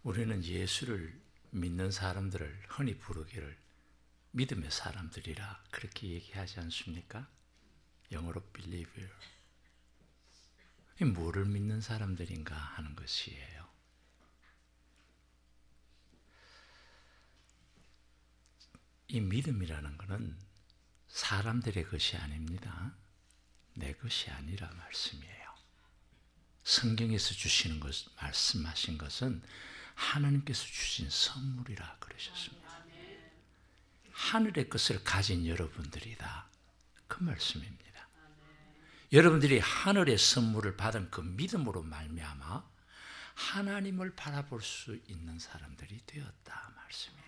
우리는 예수를 믿는 사람들을 흔히 부르기를 믿음의 사람들이라 그렇게 얘기하지 않습니까? 영어로 believer. 뭐를 믿는 사람들인가 하는 것이에요. 이 믿음이라는 것은 사람들의 것이 아닙니다. 내 것이 아니라 말씀이에요. 성경에서 주시는 것, 말씀하신 것은 하나님께서 주신 선물이라 그러셨습니다. 하늘의 것을 가진 여러분들이다. 그 말씀입니다. 여러분들이 하늘의 선물을 받은 그 믿음으로 말미암아 하나님을 바라볼 수 있는 사람들이 되었다 말씀이에요.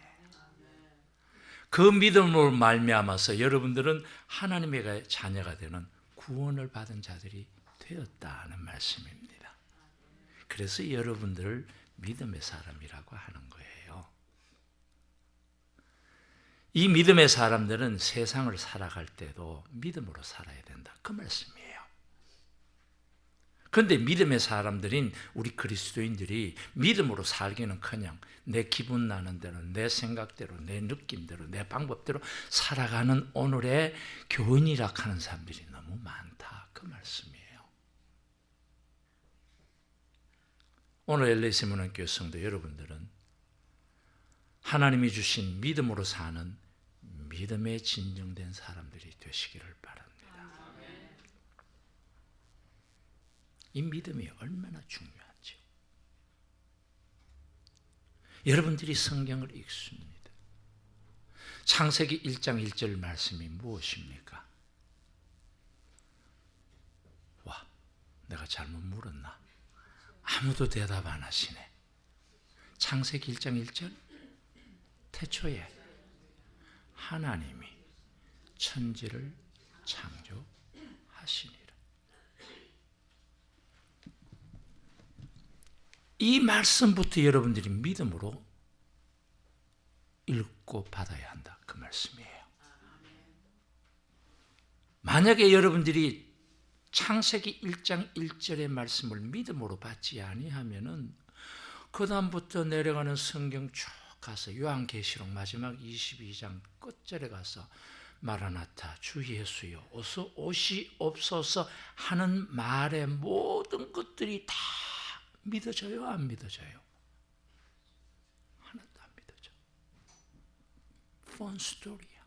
그 믿음으로 말미암아서 여러분들은 하나님의 자녀가 되는 구원을 받은 자들이 되었다는 말씀입니다. 그래서 여러분들을 믿음의 사람이라고 하는 거예요. 이 믿음의 사람들은 세상을 살아갈 때도 믿음으로 살아야 된다. 그 말씀이에요. 그런데 믿음의 사람들인 우리 그리스도인들이 믿음으로 살기는커녕 내 기분 나는 대로, 내 생각대로, 내 느낌대로, 내 방법대로 살아가는 오늘의 교인이라 하는 사람들이 너무 많다. 그 말씀이에요. 오늘 LA 문안교회 성도 여러분들은 하나님이 주신 믿음으로 사는 믿음에 진정된 사람들이 되시기를 바랍니다. 이 믿음이 얼마나 중요하죠. 여러분들이 성경을 읽습니다. 창세기 1장 1절 말씀이 무엇입니까? 와, 내가 잘못 물었나? 아무도 대답 안 하시네. 창세기 1장 1절 태초에 하나님이 천지를 창조하시니라. 이 말씀부터 여러분들이 믿음으로 읽고 받아야 한다. 그 말씀이에요. 만약에 여러분들이 창세기 1장 1절의 말씀을 믿음으로 받지 아니하면은 그 다음부터 내려가는 성경 쭉 가서 요한계시록 마지막 22장 끝절에 가서 마라나타 주 예수여 어서 오시옵소서 하는 말의 모든 것들이 다 믿어져요? 안 믿어져요? 하나도 안 믿어져. 폰 스토리야.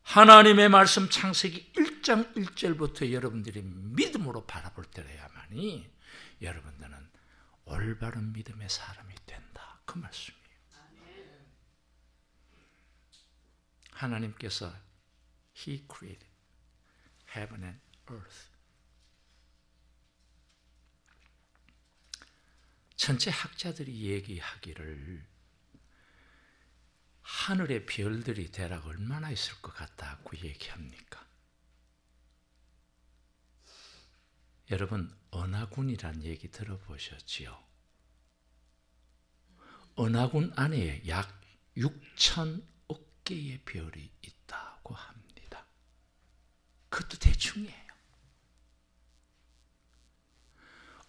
하나님의 말씀 창세기 1장 1절부터 여러분들이 믿음으로 바라볼 때야만이 여러분들은 올바른 믿음의 사람이 된다. 그 말씀이에요. 하나님께서 He created heaven and earth. 전체 학자들이 얘기하기를 하늘의 별들이 대략 얼마나 있을 것 같다고 얘기합니까? 여러분 은하군이라는 얘기 들어보셨지요? 은하군 안에 약 6천억 개의 별이 있다고 합니다. 그것도 대충이에요.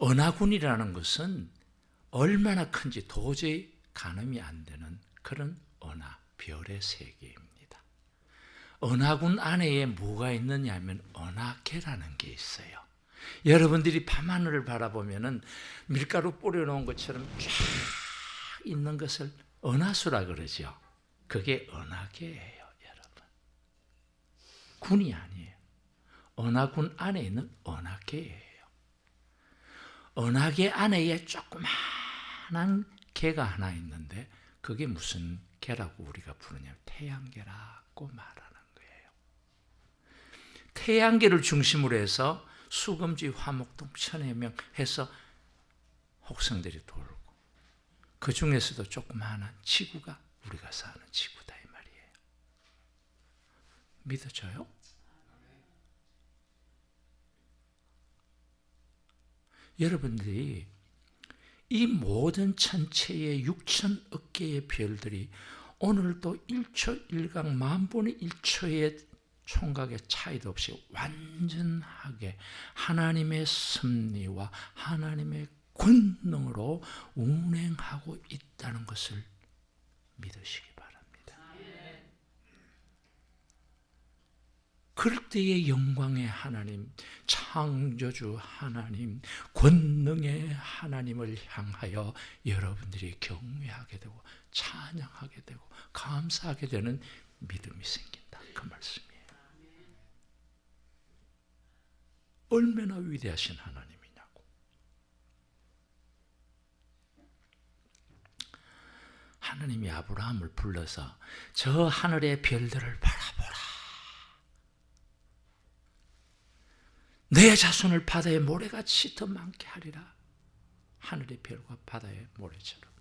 은하군이라는 것은 얼마나 큰지 도저히 가늠이 안 되는 그런 은하, 별의 세계입니다. 은하군 안에 뭐가 있느냐 하면 은하계라는 게 있어요. 여러분들이 밤하늘을 바라보면은 밀가루 뿌려놓은 것처럼 쫙 있는 것을 은하수라 그러죠. 그게 은하계예요, 여러분. 군이 아니에요. 은하군 안에 있는 은하계예요. 은하계 안에 조그마한 개가 하나 있는데 그게 무슨 개라고 우리가 부르냐면 태양계라고 말하는 거예요. 태양계를 중심으로 해서 수금지, 화목동, 천해명 해서 혹성들이 돌고 그 중에서도 조그마한 지구가 우리가 사는 지구다 이 말이에요. 믿어져요? 여러분들이 이 모든 천체의 6천억 개의 별들이 오늘도 1초 1각 만분의 1초에 총각의 차이도 없이 완전하게 하나님의 섭리와 하나님의 권능으로 운행하고 있다는 것을 믿으시기 바랍니다. 그럴 때의 영광의 하나님, 창조주 하나님, 권능의 하나님을 향하여 여러분들이 경외하게 되고 찬양하게 되고 감사하게 되는 믿음이 생긴다. 그 말씀이에요. 얼마나 위대하신 하나님이냐고. 하나님이 아브라함을 불러서 저 하늘의 별들을 바라보라. 내 자손을 바다의 모래같이 더 많게 하리라. 하늘의 별과 바다의 모래처럼.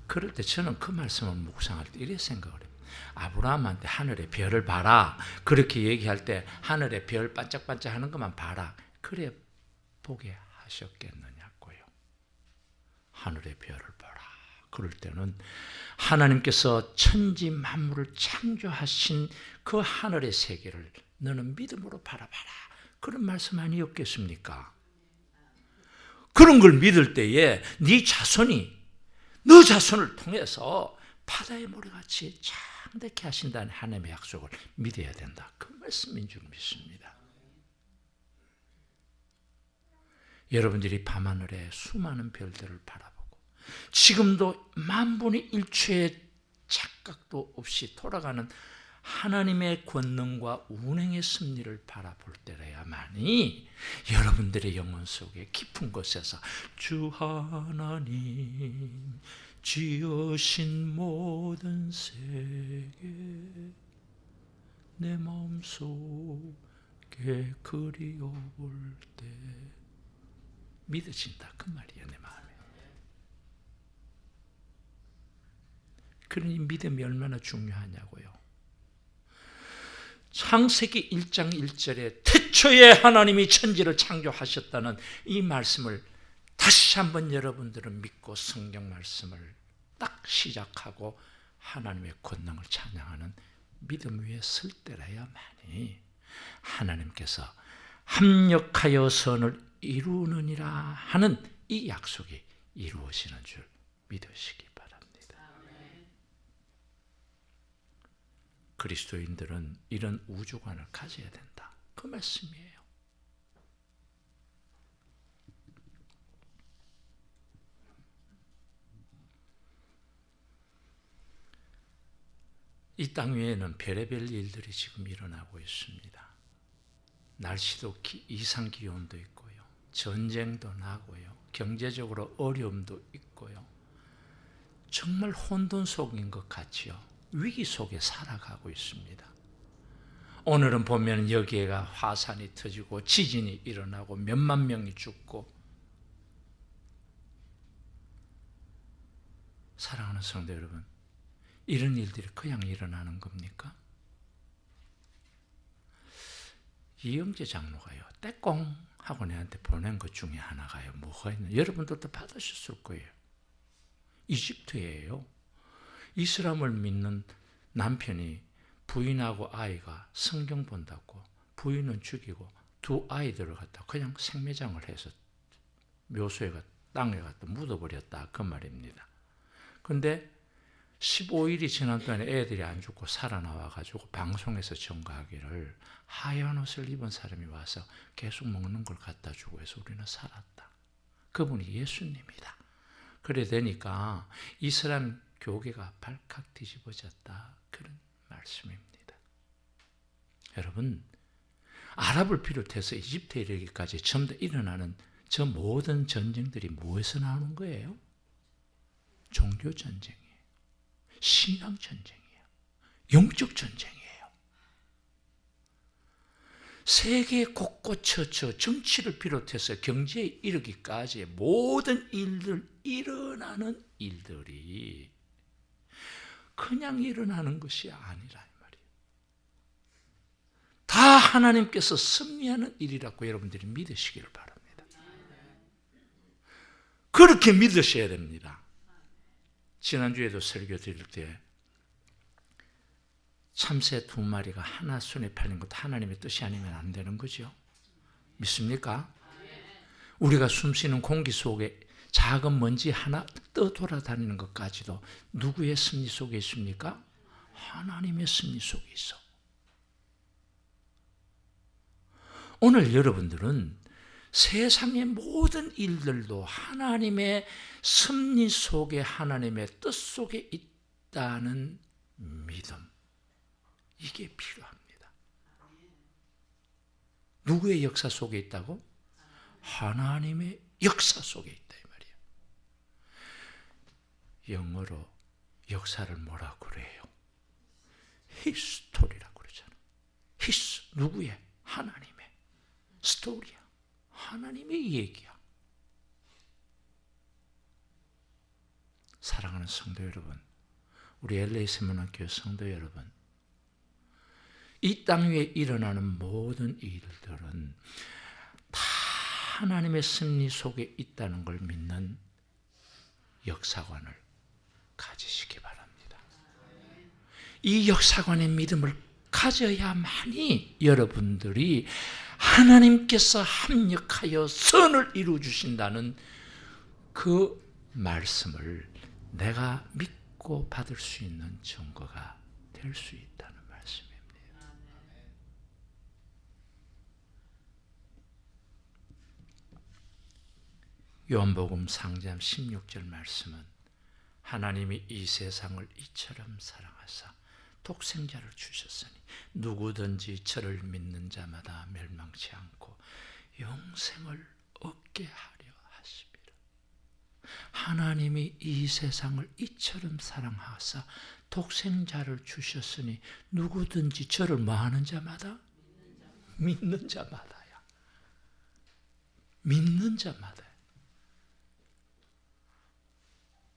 그럴 때 저는 그 말씀을 묵상할 때 이래 생각을 해요. 아브라함한테 하늘의 별을 봐라. 그렇게 얘기할 때 하늘의 별 반짝반짝 하는 것만 봐라. 그래 보게 하셨겠느냐고요. 하늘의 별을 봐라. 그럴 때는 하나님께서 천지 만물을 창조하신 그 하늘의 세계를 너는 믿음으로 바라봐라. 그런 말씀 아니었겠습니까? 그런 걸 믿을 때에 네 자손이 너 자손을 통해서 바다의 모래같이 창대케 하신다는 하나님의 약속을 믿어야 된다. 그 말씀인 줄 믿습니다. 여러분들이 밤하늘에 수많은 별들을 바라보고 지금도 만분의 일초의 착각도 없이 돌아가는 하나님의 권능과 운행의 섭리를 바라볼 때라야만이 여러분들의 영혼 속에 깊은 곳에서 주 하나님 지으신 모든 세계 내 마음속에 그리워볼 때 믿어진다. 그 말이에요. 내 마음에. 그러니 믿음이 얼마나 중요하냐고요. 창세기 1장 1절에 태초에 하나님이 천지를 창조하셨다는 이 말씀을 다시 한번 여러분들은 믿고 성경 말씀을 딱 시작하고 하나님의 권능을 찬양하는 믿음 위에 설 때라야만이 하나님께서 합력하여 선을 이루느니라 하는 이 약속이 이루어지는 줄 믿으시기 바랍니다. 그리스도인들은 이런 우주관을 가져야 된다. 그 말씀이에요. 이 땅 위에는 별의별 일들이 지금 일어나고 있습니다. 날씨도 이상기온도 있고요. 전쟁도 나고요. 경제적으로 어려움도 있고요. 정말 혼돈 속인 것 같지요. 위기 속에 살아가고 있습니다. 오늘은 보면 여기에가 화산이 터지고 지진이 일어나고 몇만 명이 죽고. 사랑하는 성도 여러분, 이런 일들이 그냥 일어나는 겁니까? 이영재 장로가요, 떼꽁 하고 내한테 보낸 것 중에 하나가요. 뭐가 있나? 여러분들도 받으셨을 거예요. 이집트예요. 이슬람을 믿는 남편이 부인하고 아이가 성경 본다고 부인은 죽이고 두 아이들을 갖다 그냥 생매장을 해서 묘소에 땅에 갖다 묻어버렸다. 그 말입니다. 그런데 15일이 지난 동안에 애들이 안 죽고 살아나와가지고 방송에서 전가하기를 하얀 옷을 입은 사람이 와서 계속 먹는 걸 갖다 주고 해서 우리는 살았다. 그분이 예수님이다. 그래 되니까 이슬람 교계가 발칵 뒤집어졌다. 그런 말씀입니다. 여러분, 아랍을 비롯해서 이집트에 이르기까지 전부 다 일어나는 저 모든 전쟁들이 무엇에서 나오는 거예요? 종교 전쟁이에요. 신앙 전쟁이에요. 영적 전쟁이에요. 세계 곳곳처 정치를 비롯해서 경제에 이르기까지 모든 일들 일어나는 일들이 그냥 일어나는 것이 아니라 이 말이에요. 다 하나님께서 섭리하는 일이라고 여러분들이 믿으시기를 바랍니다. 그렇게 믿으셔야 됩니다. 지난주에도 설교 드릴 때 참새 2마리가 하나 손에 팔린 것도 하나님의 뜻이 아니면 안 되는 거죠. 믿습니까? 우리가 숨쉬는 공기 속에 작은 먼지 하나 떠돌아다니는 것까지도 누구의 섭리 속에 있습니까? 하나님의 섭리 속에 있어. 오늘 여러분들은 세상의 모든 일들도 하나님의 섭리 속에, 하나님의 뜻 속에 있다는 믿음, 이게 필요합니다. 누구의 역사 속에 있다고? 하나님의 역사 속에 있다 이 말이에요. 영어로 역사를 뭐라고 그래요? 히스토리라고 그러잖아요. 누구의? 하나님의 스토리야. 하나님의 얘기야. 사랑하는 성도 여러분, 우리 LA 세문학교 성도 여러분, 이 땅 위에 일어나는 모든 일들은 다 하나님의 섭리 속에 있다는 걸 믿는 역사관을 가지시기 바랍니다. 이 역사관의 믿음을 가져야만이 여러분들이 하나님께서 합력하여 선을 이루어 주신다는 그 말씀을 내가 믿고 받을 수 있는 증거가 될 수 있다는 말씀입니다. 요한복음 3장 16절 말씀은 하나님이 이 세상을 이처럼 사랑하사 독생자를 주셨으니 누구든지 저를 믿는 자마다 멸망치 않고 영생을 얻게 하려 하심이라. 하나님이 이 세상을 이처럼 사랑하사 독생자를 주셨으니 누구든지 저를 뭐하는 자마다? 믿는 자마다야. 믿는 자마다.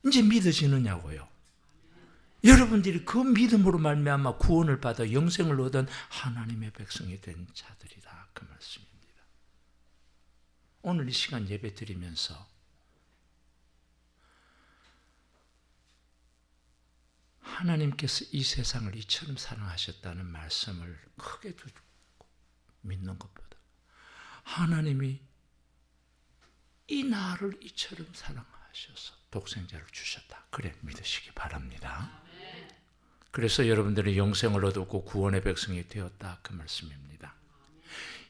이제 믿어지느냐고요. 여러분들이 그 믿음으로 말미암아 구원을 받아 영생을 얻은 하나님의 백성이 된 자들이다, 그 말씀입니다. 오늘 이 시간 예배 드리면서 하나님께서 이 세상을 이처럼 사랑하셨다는 말씀을 크게 두고 믿는 것보다 하나님이 이 나를 이처럼 사랑하셔서 독생자를 주셨다, 그래 믿으시기 바랍니다. 그래서 여러분들은 영생을 얻었고 구원의 백성이 되었다, 그 말씀입니다.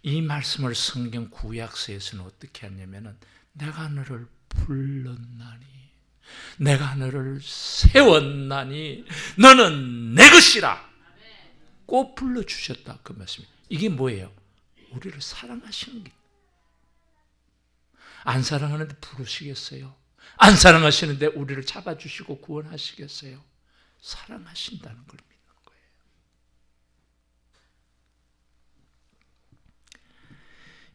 이 말씀을 성경 구약서에서는 어떻게 하냐면은 내가 너를 불렀나니, 내가 너를 세웠나니 너는 내 것이라 꼭 불러주셨다, 그 말씀입니다. 이게 뭐예요? 우리를 사랑하시는 게. 안 사랑하는데 부르시겠어요? 안 사랑하시는데 우리를 잡아주시고 구원하시겠어요? 사랑하신다는 걸 믿는 거예요.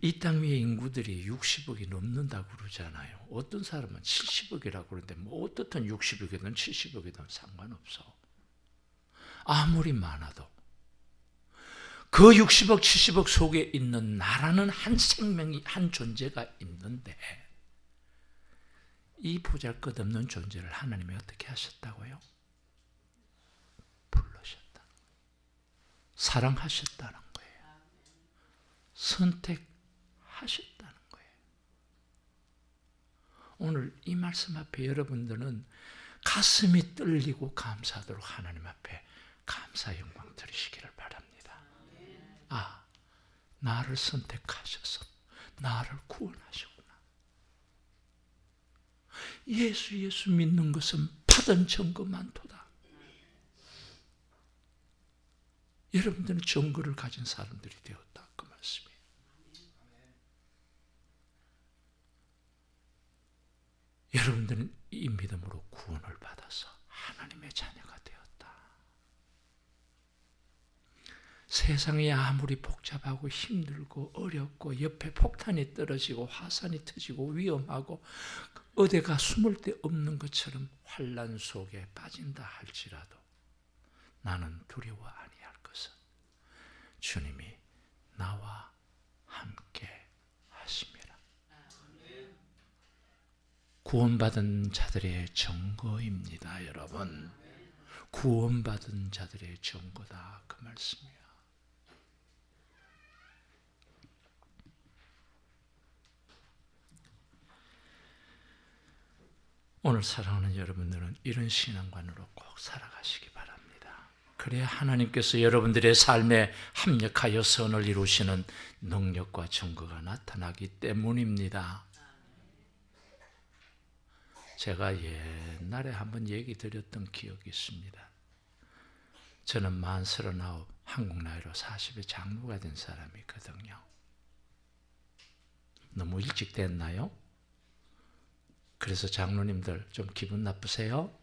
이 땅 위에 인구들이 60억이 넘는다고 그러잖아요. 어떤 사람은 70억이라고 그러는데 뭐 어떻든 60억이든 70억이든 상관없어. 아무리 많아도 그 60억, 70억 속에 있는 나라는 한 생명이, 한 존재가 있는데 이 보잘것없는 존재를 하나님이 어떻게 하셨다고요? 불러셨다. 사랑하셨다는 거예요. 선택하셨다는 거예요. 오늘 이 말씀 앞에 여러분들은 가슴이 떨리고 감사하도록 하나님 앞에 감사 영광 드리시기를 바랍니다. 아, 나를 선택하셔서 나를 구원하셨구나. 예수 믿는 것은 받은 증거 많도다. 여러분들은 증거를 가진 사람들이 되었다, 그 말씀이에요. 여러분들은 이 믿음으로 구원을 받아서 하나님의 자녀가 되었다. 세상이 아무리 복잡하고 힘들고 어렵고 옆에 폭탄이 떨어지고 화산이 터지고 위험하고 어디가 숨을 데 없는 것처럼 환난 속에 빠진다 할지라도 나는 두려워 아니할 것은 주님이 나와 함께 하심이라. 구원받은 자들의 증거입니다, 여러분. 구원받은 자들의 증거다, 그 말씀이야. 오늘 사랑하는 여러분들은 이런 신앙관으로 꼭 살아가시기 바랍니다. 그래야 하나님께서 여러분들의 삶에 합력하여 선을 이루시는 능력과 증거가 나타나기 때문입니다. 제가 옛날에 한번 얘기 드렸던 기억이 있습니다. 저는 만 39, 한국 나이로 40에 장로가 된 사람이거든요. 너무 일찍 됐나요? 그래서 장로님들 좀 기분 나쁘세요?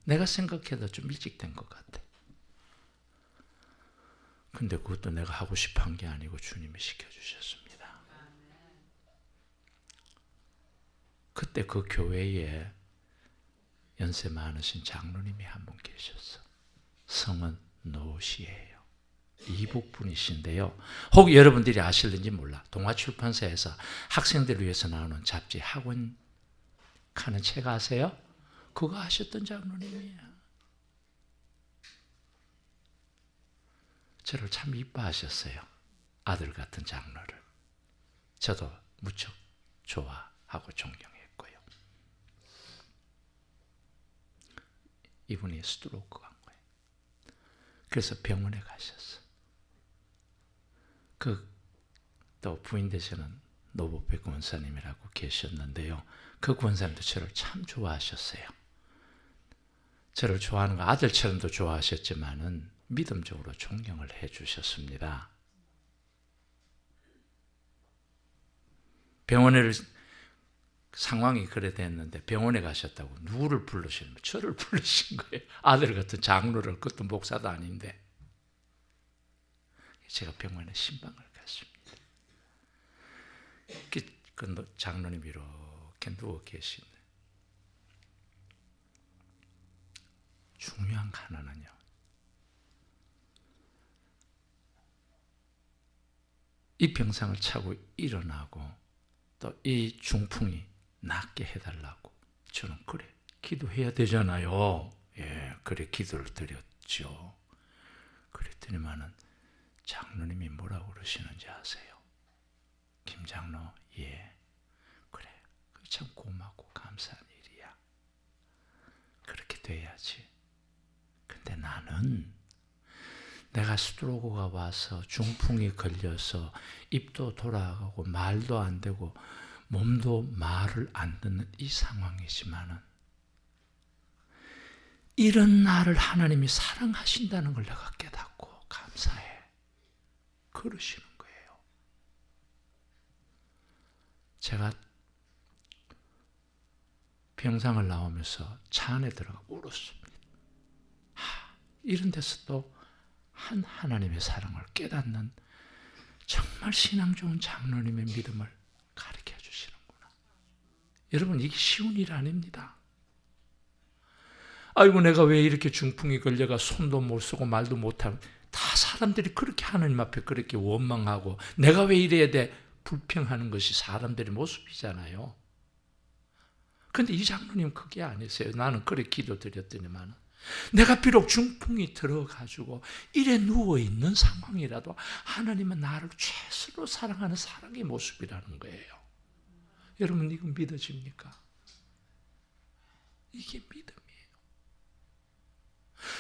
내가 생각해도 좀 일찍 된 것 같아. 근데 그것도 내가 하고 싶어 한 게 아니고 주님이 시켜주셨습니다. 그때 그 교회에 연세 많으신 장로님이 한 분 계셨어. 성은 노시예요. 이북 분이신데요. 혹 여러분들이 아실는지 몰라. 동아출판사에서 학생들을 위해서 나오는 잡지 학원 가는 책 아세요? 그거 하셨던 장로님이에요. 저를 참 이뻐하셨어요. 아들 같은 장로를. 저도 무척 좋아하고 존경했고요. 이분이 스트로크가 한 거예요. 그래서 병원에 가셨어. 또 부인 되시는 노보백 권사님이라고 계셨는데요. 그 권사님도 저를 참 좋아하셨어요. 저를 좋아하는 거 아들처럼도 좋아하셨지만은 믿음적으로 존경을 해 주셨습니다. 병원에 상황이 그래 됐는데 병원에 가셨다고 누구를 부르시는, 저를 부르신 거예요. 아들 같은 장로를, 그것도 목사도 아닌데. 제가 병원에 신방을 갔습니다. 그 장로님이 이렇게 누워 계시네. 중요한 하나는요, 이 병상을 차고 일어나고 또 이 중풍이 낫게 해달라고 저는 그래 기도해야 되잖아요. 예, 그래 기도를 드렸죠. 그랬더니만은 장로님이 뭐라고 그러시는지 아세요? 김 장로, 예, 그래, 참 고맙고 감사한 일이야. 그렇게 돼야지. 근데 나는 내가 스트로크가 와서 중풍이 걸려서 입도 돌아가고 말도 안 되고 몸도 말을 안 듣는 이 상황이지만은 이런 나를 하나님이 사랑하신다는 걸 내가 깨닫고 감사해. 그러시는 거예요. 제가 병상을 나오면서 차 안에 들어가 울었습니다. 이런 데서 또 한 하나님의 사랑을 깨닫는 정말 신앙 좋은 장로님의 믿음을 가르쳐 주시는구나. 여러분, 이게 쉬운 일 아닙니다. 아이고 내가 왜 이렇게 중풍이 걸려가 손도 못 쓰고 말도 못하고, 다 사람들이 그렇게 하나님 앞에 그렇게 원망하고 내가 왜 이래야 돼 불평하는 것이 사람들의 모습이잖아요. 그런데 이 장로님 그게 아니세요. 나는 그래 기도 드렸더니만 내가 비록 중풍이 들어가지고 이래 누워있는 상황이라도 하나님은 나를 최선으로 사랑하는 사랑의 모습이라는 거예요. 여러분, 이건 믿어집니까? 이게 믿음이에요.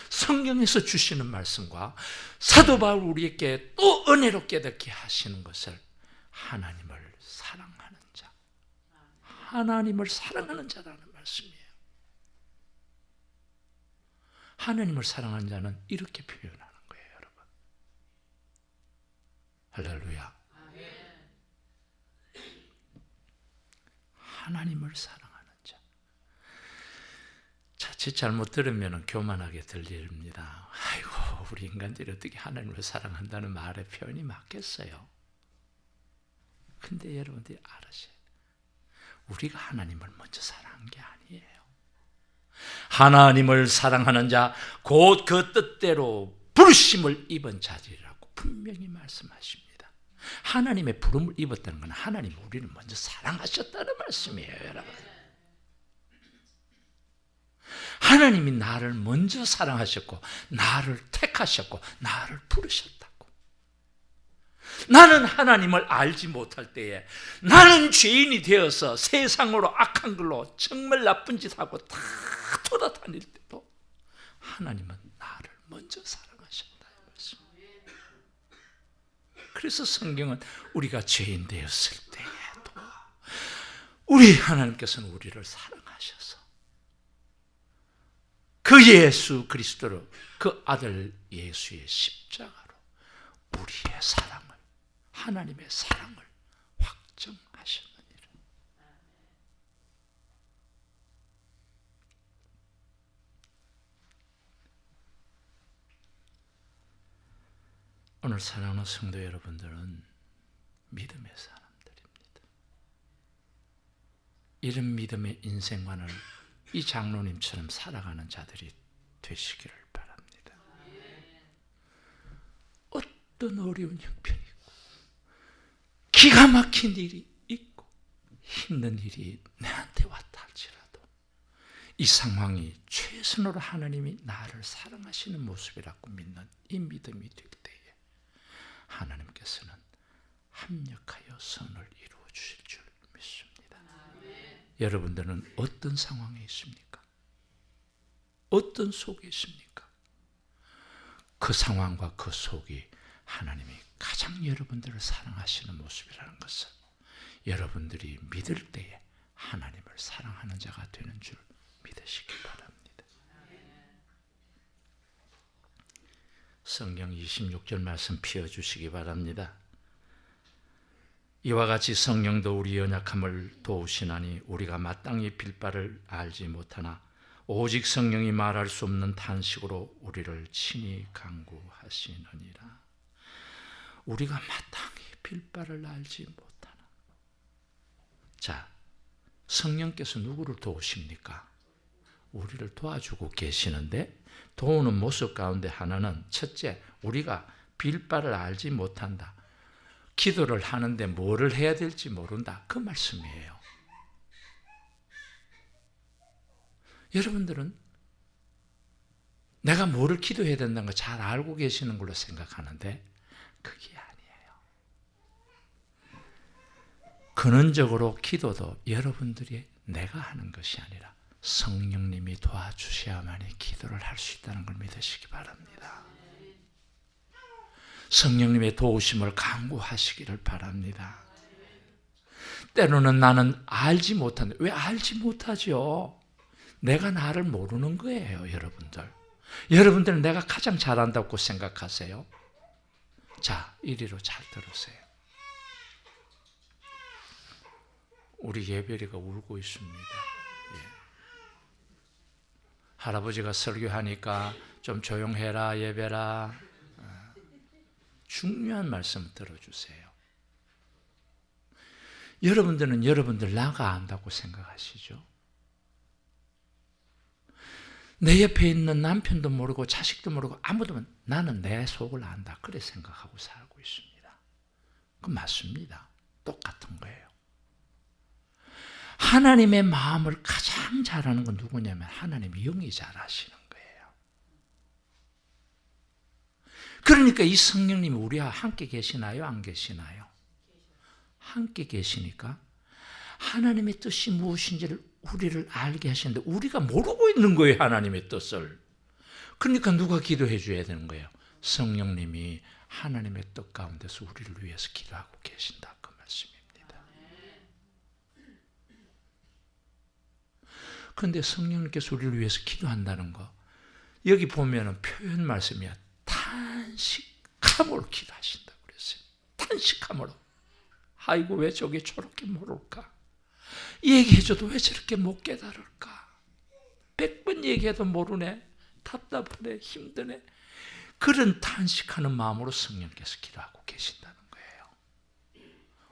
성경에서 주시는 말씀과 사도 바울 우리에게 또 은혜로 깨닫게 하시는 것을 하나님을 사랑하는 자, 하나님을 사랑하는 자라는 말씀이에요. 하나님을 사랑하는 자는 이렇게 표현하는 거예요, 여러분. 할렐루야. 하나님을 사랑하는 자. 자칫 잘못 들으면 교만하게 들립니다. 아이고, 우리 인간들이 어떻게 하나님을 사랑한다는 말의 표현이 맞겠어요? 근데 여러분들이 알으셔야 돼요. 우리가 하나님을 먼저 사랑한 게 아니에요. 하나님을 사랑하는 자, 곧 그 뜻대로 부르심을 입은 자들이라고 분명히 말씀하십니다. 하나님의 부름을 입었다는 건 하나님이 우리를 먼저 사랑하셨다는 말씀이에요, 여러분. 하나님이 나를 먼저 사랑하셨고 나를 택하셨고 나를 부르셨다고. 나는 하나님을 알지 못할 때에 나는 죄인이 되어서 세상으로 악한 걸로 정말 나쁜 짓 하고 다 돌아다닐 때도 하나님은 나를 먼저 사랑하셨다. 그래서 성경은 우리가 죄인 되었을 때에도 우리 하나님께서는 우리를 사랑하셔서 그 예수 그리스도로 그 아들 예수의 십자가로 우리의 사랑을, 하나님의 사랑을 확정하셨느니라. 오늘 사랑하는 성도 여러분들은 믿음의 사람들입니다. 이런 믿음의 인생관을 이 장로님처럼 살아가는 자들이 되시기를 바랍니다. 어떤 어려운 형편이 있고 기가 막힌 일이 있고 힘든 일이 내한테 왔다 할지라도 이 상황이 최선으로 하나님이 나를 사랑하시는 모습이라고 믿는 이 믿음이 될 때에 하나님께서는 합력하여 선을 이루어 주실 줄 믿습니다. 여러분들은 어떤 상황에 있습니까? 어떤 속에 있습니까? 그 상황과 그 속이 하나님이 가장 여러분들을 사랑하시는 모습이라는 것을 여러분들이 믿을 때에 하나님을 사랑하는 자가 되는 줄 믿으시기 바랍니다. 성경 26절 말씀 피워주시기 바랍니다. 이와 같이 성령도 우리 연약함을 도우시나니 우리가 마땅히 빌 바를 알지 못하나 오직 성령이 말할 수 없는 탄식으로 우리를 친히 간구하시느니라. 우리가 마땅히 빌 바를 알지 못하나. 자, 성령께서 누구를 도우십니까? 우리를 도와주고 계시는데 도우는 모습 가운데 하나는 첫째, 우리가 빌 바를 알지 못한다. 기도를 하는데 뭐를 해야 될지 모른다. 그 말씀이에요. 여러분들은 내가 뭐를 기도해야 된다는 걸 잘 알고 계시는 걸로 생각하는데 그게 아니에요. 근원적으로 기도도 여러분들이 내가 하는 것이 아니라 성령님이 도와주셔야만이 기도를 할 수 있다는 걸 믿으시기 바랍니다. 성령님의 도우심을 간구하시기를 바랍니다. 때로는 나는 알지 못한다. 왜 알지 못하죠? 내가 나를 모르는 거예요, 여러분들. 여러분들은 내가 가장 잘한다고 생각하세요? 자, 이리로 잘 들으세요. 우리 예별이가 울고 있습니다. 예. 할아버지가 설교하니까 좀 조용해라, 예별아. 중요한 말씀 들어주세요. 여러분들은 여러분들 나가 안다고 생각하시죠? 내 옆에 있는 남편도 모르고 자식도 모르고 아무도 나는 내 속을 안다. 그래 생각하고 살고 있습니다. 그 맞습니다. 똑같은 거예요. 하나님의 마음을 가장 잘 아는 건 누구냐면 하나님의 영이 잘 아시는 거예요. 그러니까 이 성령님이 우리와 함께 계시나요? 안 계시나요? 함께 계시니까 하나님의 뜻이 무엇인지를 우리를 알게 하시는데 우리가 모르고 있는 거예요. 하나님의 뜻을. 그러니까 누가 기도해 줘야 되는 거예요? 성령님이 하나님의 뜻 가운데서 우리를 위해서 기도하고 계신다. 그 말씀입니다. 그런데 성령님께서 우리를 위해서 기도한다는 거 여기 보면 표현 말씀이야. 탄식함으로 기도하신다고 그랬어요. 탄식함으로. 아이고 왜 저게 저렇게 모를까? 얘기해줘도 왜 저렇게 못 깨달을까? 100번 얘기해도 모르네. 답답하네. 힘드네. 그런 탄식하는 마음으로 성령께서 기도하고 계신다는 거예요.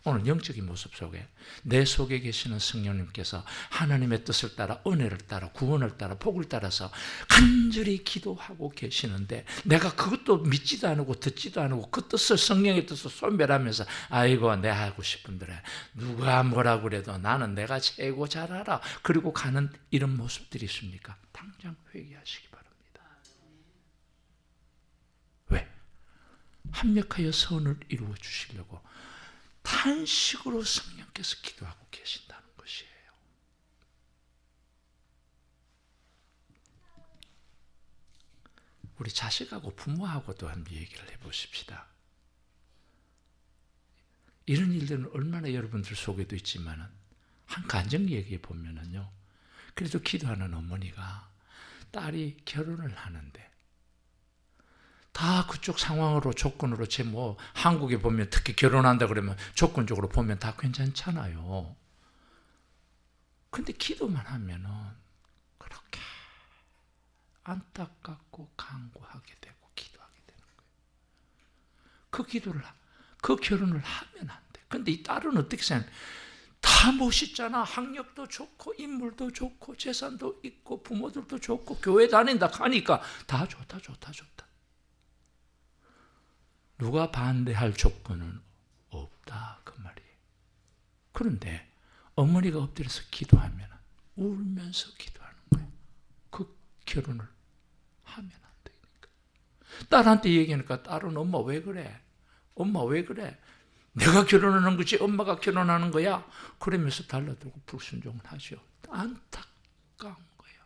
오늘 영적인 모습 속에 내 속에 계시는 성령님께서 하나님의 뜻을 따라 은혜를 따라 구원을 따라 복을 따라서 간절히 기도하고 계시는데 내가 그것도 믿지도 않고 듣지도 않고 그 뜻을 성령의 뜻을 소멸하면서 아이고 내 하고 싶은 대로 누가 뭐라고 그래도 나는 내가 최고 잘 알아 그리고 가는 이런 모습들이 있습니까? 당장 회개하시기 바랍니다. 왜? 합력하여 선을 이루어 주시려고 탄식으로 성령께서 기도하고 계신다는 것이에요. 우리 자식하고 부모하고도 한번 얘기를 해보십시다. 이런 일들은 얼마나 여러분들 속에도 있지만 한 가정 얘기해 보면은요. 그래도 기도하는 어머니가 딸이 결혼을 하는데 다 그쪽 상황으로 조건으로 제 뭐 한국에 보면 특히 결혼한다 그러면 조건적으로 보면 다 괜찮잖아요. 근데 기도만 하면은 그렇게 안타깝고 간구하게 되고 기도하게 되는 거예요. 그 결혼을 하면 안 돼. 근데 이 딸은 어떻게 생각해? 다 멋있잖아. 학력도 좋고 인물도 좋고 재산도 있고 부모들도 좋고 교회 다닌다 하니까 다 좋다. 누가 반대할 조건은 없다 그 말이에요. 그런데 어머니가 엎드려서 기도하면 울면서 기도하는 거예요. 그 결혼을 하면 안 되니까. 딸한테 얘기하니까 딸은 엄마 왜 그래? 엄마 왜 그래? 내가 결혼하는 거지 엄마가 결혼하는 거야? 그러면서 달라들고 불순종을 하죠. 안타까운 거예요.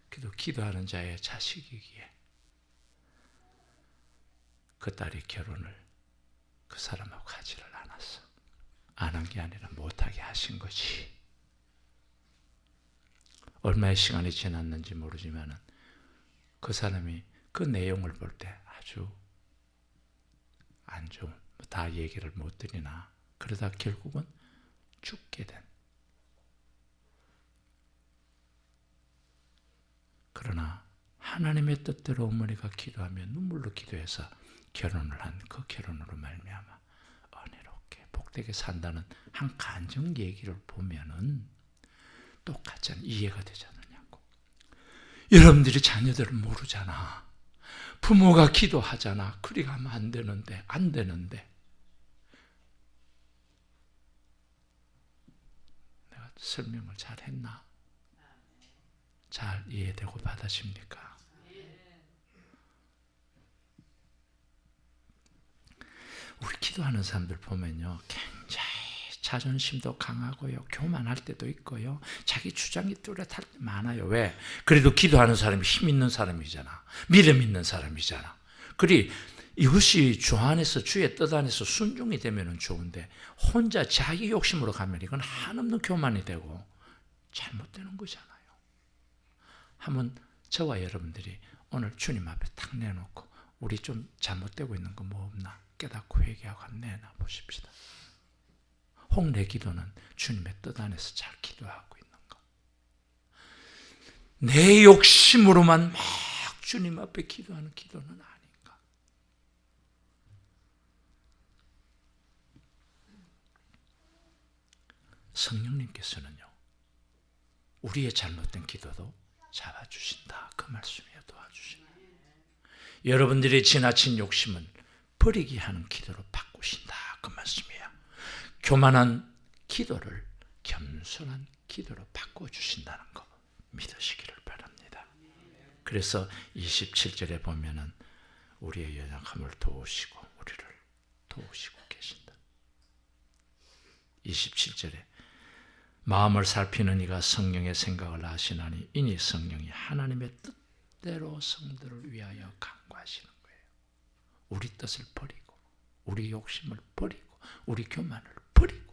그래도 기도하는 자의 자식이기에 그 딸이 결혼을 그 사람하고 하지를 않았어. 안 한 게 아니라 못하게 하신 거지. 얼마의 시간이 지났는지 모르지만 그 사람이 그 내용을 볼 때 아주 안 좋은, 다 얘기를 못 드리나 그러다 결국은 죽게 된. 그러나 하나님의 뜻대로 어머니가 기도하며 눈물로 기도해서 결혼을 한 그 결혼으로 말미암아 은혜롭게 복되게 산다는 한 간증 얘기를 보면은 똑같지 않아 이해가 되지 않느냐고. 여러분들이 자녀들을 모르잖아. 부모가 기도하잖아. 그리 가면 안 되는데 내가 설명을 잘 했나? 잘 이해되고 받아집니까? 우리 기도하는 사람들 보면요 굉장히 자존심도 강하고요 교만할 때도 있고요 자기 주장이 뚜렷할 때 많아요. 왜? 그래도 기도하는 사람이 힘 있는 사람이잖아. 믿음 있는 사람이잖아. 그리 이것이 주 안에서 주의 뜻 안에서 순종이 되면 좋은데 혼자 자기 욕심으로 가면 이건 한없는 교만이 되고 잘못되는 거잖아요. 한번 저와 여러분들이 오늘 주님 앞에 딱 내놓고 우리 좀 잘못되고 있는 거 뭐 없나 깨닫고 회개하고 한번 내놔 보십시다. 혹 내 기도는 주님의 뜻 안에서 잘 기도하고 있는가? 내 욕심으로만 막 주님 앞에 기도하는 기도는 아닌가? 성령님께서는요 우리의 잘못된 기도도 잡아주신다 그 말씀이에요. 도와주신다. 여러분들의 지나친 욕심은 버리게 하는 기도로 바꾸신다 그 말씀이에요. 교만한 기도를 겸손한 기도로 바꿔주신다는 거 믿으시기를 바랍니다. 그래서 27절에 보면은 우리의 연약함을 도우시고 우리를 도우시고 계신다. 27절에 마음을 살피는 이가 성령의 생각을 아시나니 이니 성령이 하나님의 뜻대로 성도를 위하여 간구하시는 거예요. 우리 뜻을 버리고 우리 욕심을 버리고 우리 교만을 버리고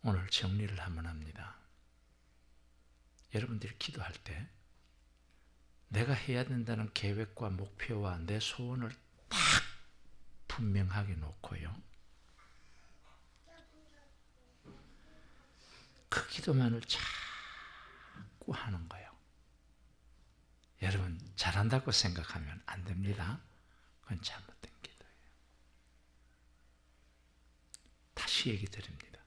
오늘 정리를 한번 합니다. 여러분들이 기도할 때 내가 해야 된다는 계획과 목표와 내 소원을 딱 분명하게 놓고요. 그 기도만을 자꾸 하는 거예요. 여러분 잘한다고 생각하면 안 됩니다. 그건 잘못된 기도예요. 다시 얘기 드립니다.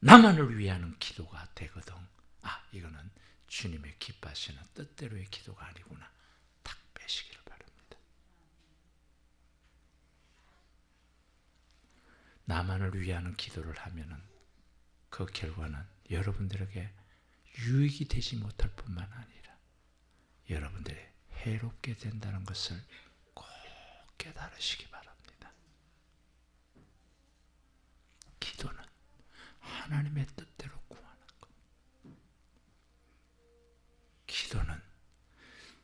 나만을 위하는 기도가 되거든. 이거는 주님의 기뻐하시는 뜻대로의 기도가 아니구나. 딱 빼시기를 바랍니다. 나만을 위하는 기도를 하면은 그 결과는 여러분들에게 유익이 되지 못할 뿐만 아니라 여러분들이 해롭게 된다는 것을 꼭 깨달으시기 바랍니다. 기도는 하나님의 뜻대로 구하는 것. 기도는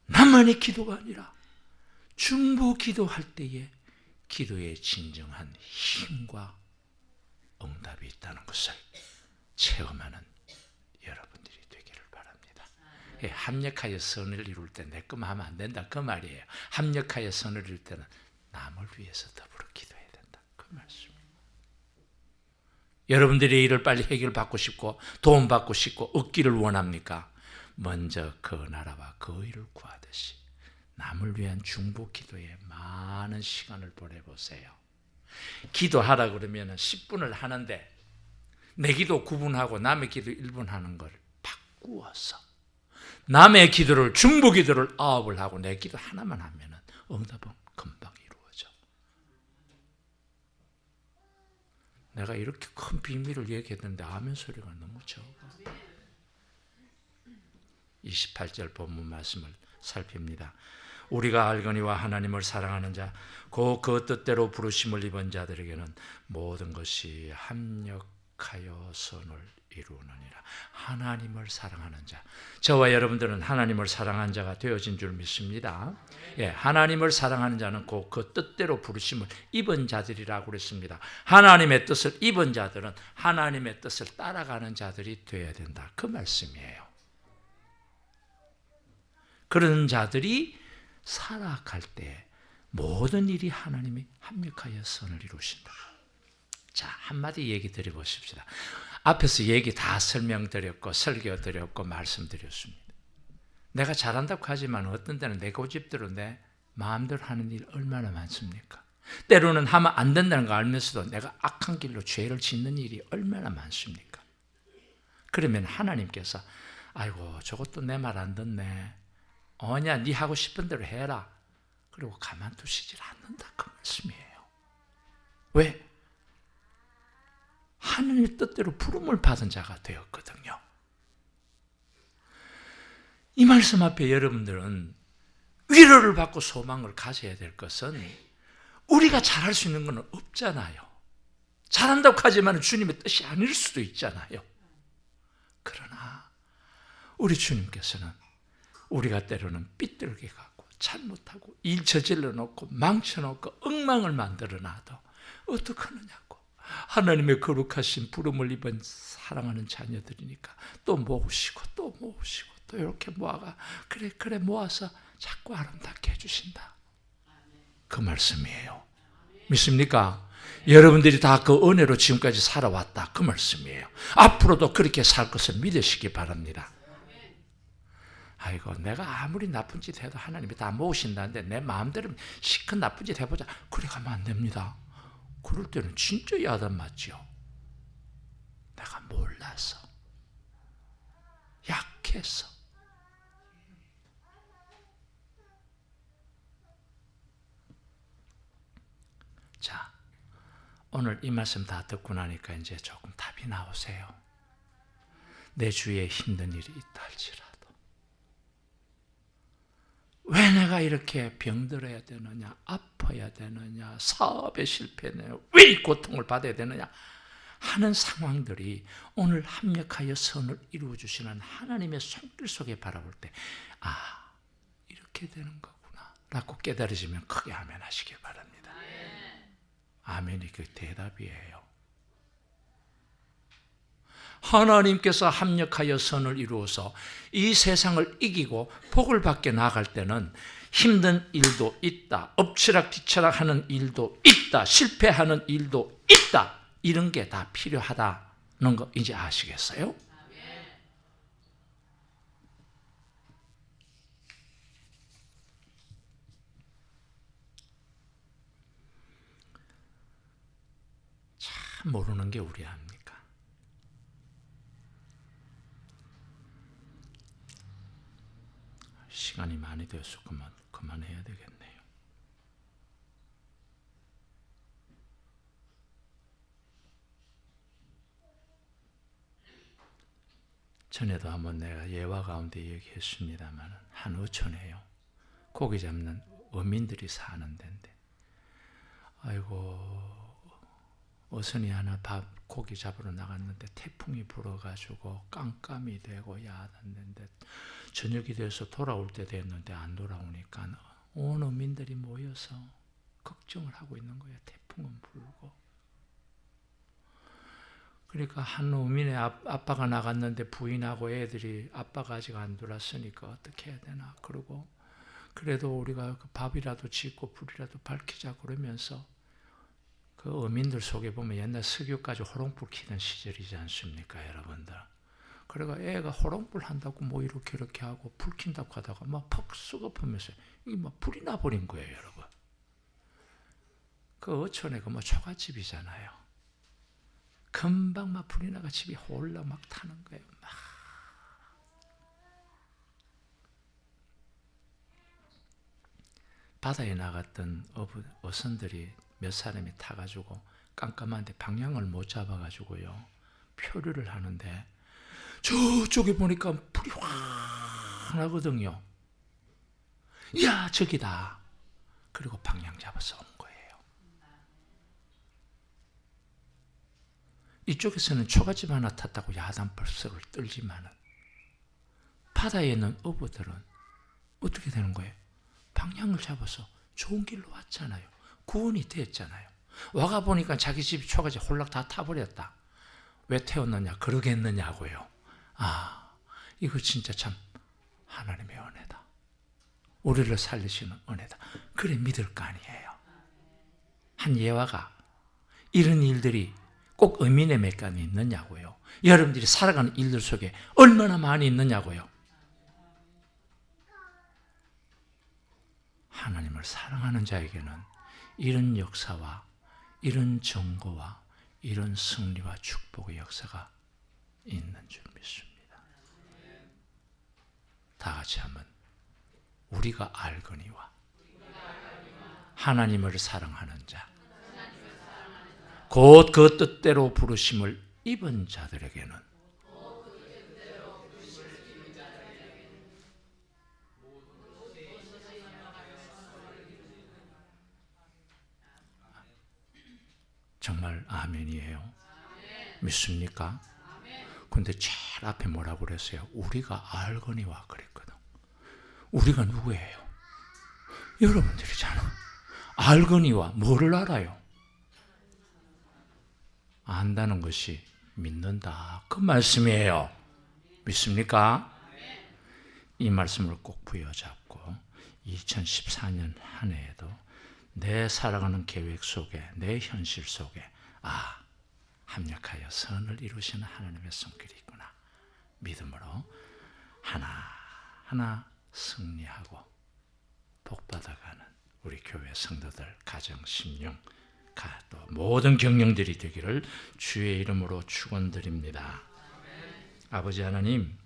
나만의 기도가 아니라 중보 기도할 때에 기도에 진정한 힘과 응답이 있다는 것을 체험하는 여러분들이 되기를 바랍니다. 합력하여 선을 이룰 때 내 것만 하면 안 된다 그 말이에요. 합력하여 선을 이룰 때는 남을 위해서 더불어 기도해야 된다 그 말씀이에요. 여러분들의 일을 빨리 해결받고 싶고 도움받고 싶고 얻기를 원합니까? 먼저 그 나라와 그 의를 구하듯이 남을 위한 중보 기도에 많은 시간을 보내보세요. 기도하라 그러면 10분을 하는데 내 기도 9분 하고 남의 기도 1분 하는 걸 바꾸어서 남의 기도를 중보 기도를 9을 하고 내 기도 하나만 하면 응답은 금방 이루어져. 내가 이렇게 큰 비밀을 얘기했는데 아멘 소리가 너무 적어. 28절 본문 말씀을 살핍니다. 우리가 알거니와 하나님을 사랑하는 자, 곧 그 뜻대로 부르심을 입은 자들에게는 모든 것이 합력하여 선을 이루느니라. 하나님을 사랑하는 자, 저와 여러분들은 하나님을 사랑하는 자가 되어진 줄 믿습니다. 하나님을 사랑하는 자는 곧 그 뜻대로 부르심을 입은 자들이라고 그랬습니다. 하나님의 뜻을 입은 자들은 하나님의 뜻을 따라가는 자들이 되어야 된다 그 말씀이에요. 그런 자들이 살아갈 때 모든 일이 하나님이 합력하여 선을 이루신다. 자, 한마디 얘기 드려보십시다. 앞에서 얘기 다 설명드렸고 설교드렸고 말씀드렸습니다. 내가 잘한다고 하지만 어떤 때는 내 고집대로 내 마음대로 하는 일 얼마나 많습니까? 때로는 하면 안 된다는 거 알면서도 내가 악한 길로 죄를 짓는 일이 얼마나 많습니까? 그러면 하나님께서 아이고 저것도 내 말 안 듣네. 네 하고 싶은 대로 해라. 그리고 가만두시질 않는다 그 말씀이에요. 왜? 하나님의 뜻대로 부름을 받은 자가 되었거든요. 이 말씀 앞에 여러분들은 위로를 받고 소망을 가져야 될 것은 우리가 잘할 수 있는 건 없잖아요. 잘한다고 하지만 주님의 뜻이 아닐 수도 있잖아요. 그러나 우리 주님께서는 우리가 때로는 삐뚤게 가고 잘못하고 일 저질러 놓고 망쳐놓고 엉망을 만들어 놔도 어떡하느냐고 하나님의 거룩하신 부름을 입은 사랑하는 자녀들이니까 또 모으시고 또 모으시고 또 이렇게 모아가 그래 모아서 자꾸 아름답게 해주신다 그 말씀이에요. 믿습니까? 여러분들이 다 그 은혜로 지금까지 살아왔다 그 말씀이에요. 앞으로도 그렇게 살 것을 믿으시기 바랍니다. 아이고 내가 아무리 나쁜 짓 해도 하나님이 다 모으신다는데 내 마음대로 시큰 나쁜 짓 해보자 그래 가면 안 됩니다. 그럴 때는 진짜 야단 맞죠. 내가 몰라서 약해서 자 오늘 이 말씀 다 듣고 나니까 이제 조금 답이 나오세요. 내 주위에 힘든 일이 있다 할지라도 왜 내가 이렇게 병들어야 되느냐, 아파야 되느냐, 사업에 실패하느냐, 왜 이 고통을 받아야 되느냐 하는 상황들이 오늘 합력하여 선을 이루어주시는 하나님의 손길 속에 바라볼 때 이렇게 되는 거구나 라고 깨달으시면 크게 아멘 하시기 바랍니다. 아멘이 그 대답이에요. 하나님께서 합력하여 선을 이루어서 이 세상을 이기고 복을 받게 나아갈 때는 힘든 일도 있다. 엎치락뒤치락하는 일도 있다. 실패하는 일도 있다. 이런 게 다 필요하다. 거 이제 아시겠어요? 참 모르는 게 우리 압니까? 시간이 많이 되어서 그만해야 되겠네요. 전에도 한번 내가 예화 가운데 얘기했습니다만 한 어촌에요. 고기 잡는 어민들이 사는 데인데 아이고 어선이 하나 고기 잡으러 나갔는데 태풍이 불어가지고 깜깜이 되고 야단는데 저녁이 돼서 돌아올 때 됐는데 안 돌아오니까 온 어민들이 모여서 걱정을 하고 있는 거예요. 태풍은 불고. 그러니까 한 어민의 아빠가 나갔는데 부인하고 애들이 아빠가 아직 안 돌아왔으니까 어떻게 해야 되나. 그러고 그래도 우리가 밥이라도 짓고 불이라도 밝히자 그러면서 그 어민들 속에 보면 옛날 석유까지 호롱불 켜던 시절이지 않습니까, 여러분들? 그래가 애가 호롱불 한다고 뭐 이렇게 하고 불 킨다고 하다가 막 퍽 썩어보면서 이게 막 불이 나버린 거예요, 여러분. 그 어촌에 그 뭐 초가집이잖아요. 금방 막 불이 나가 집이 홀라 막 타는 거예요. 막. 바다에 나갔던 어선들이 몇 사람이 타가지고 깜깜한데 방향을 못 잡아가지고요. 표류를 하는데 저쪽에 보니까 불이 확 나거든요. 야 저기다. 그리고 방향 잡아서 온 거예요. 이쪽에서는 초가집 하나 탔다고 야단벌석을 떨지만은 바다에 있는 어부들은 어떻게 되는 거예요? 방향을 잡아서 좋은 길로 왔잖아요. 구원이 됐잖아요. 와가 보니까 자기 집 초가집 홀락 다 타버렸다. 왜 태웠느냐? 그러겠느냐고요. 아, 이거 진짜 참 하나님의 은혜다. 우리를 살리시는 은혜다. 그래 믿을 거 아니에요. 한 예화가 이런 일들이 꼭 의미의 몇 가지 있느냐고요. 여러분들이 살아가는 일들 속에 얼마나 많이 있느냐고요. 하나님을 사랑하는 자에게는 이런 역사와 이런 증거와 이런 승리와 축복의 역사가 있는 줄 믿습니다. 다 같이 한번 우리가 알거니와 하나님을 사랑하는 자 곧 그 뜻대로 부르심을 입은 자들에게는 정말 아멘이에요. 믿습니까? 근데 제일 앞에 뭐라고 그랬어요? 우리가 알거니와 그랬거든. 우리가 누구예요? 여러분들이잖아. 알거니와 뭐를 알아요? 안다는 것이 믿는다. 그 말씀이에요. 믿습니까? 이 말씀을 꼭 부여잡고 2014년 한 해에도 내 살아가는 계획 속에 내 현실 속에 합력하여 선을 이루시는 하나님의 손길이 있구나. 믿음으로 하나하나 승리하고 복받아가는 우리 교회 성도들 가정, 심령, 또 모든 경영들이 되기를 주의 이름으로 축원드립니다. 아버지 하나님,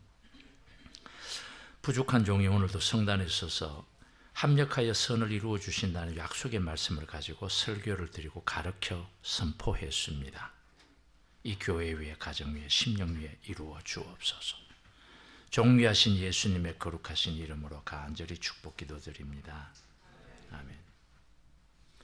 부족한 종이 오늘도 성단에 있어서 합력하여 선을 이루어 주신다는 약속의 말씀을 가지고 설교를 드리고 가르쳐 선포했습니다. 이 교회 위에 가정 위에 심령 위에 이루어 주옵소서. 존귀하신 예수님의 거룩하신 이름으로 간절히 축복 기도드립니다.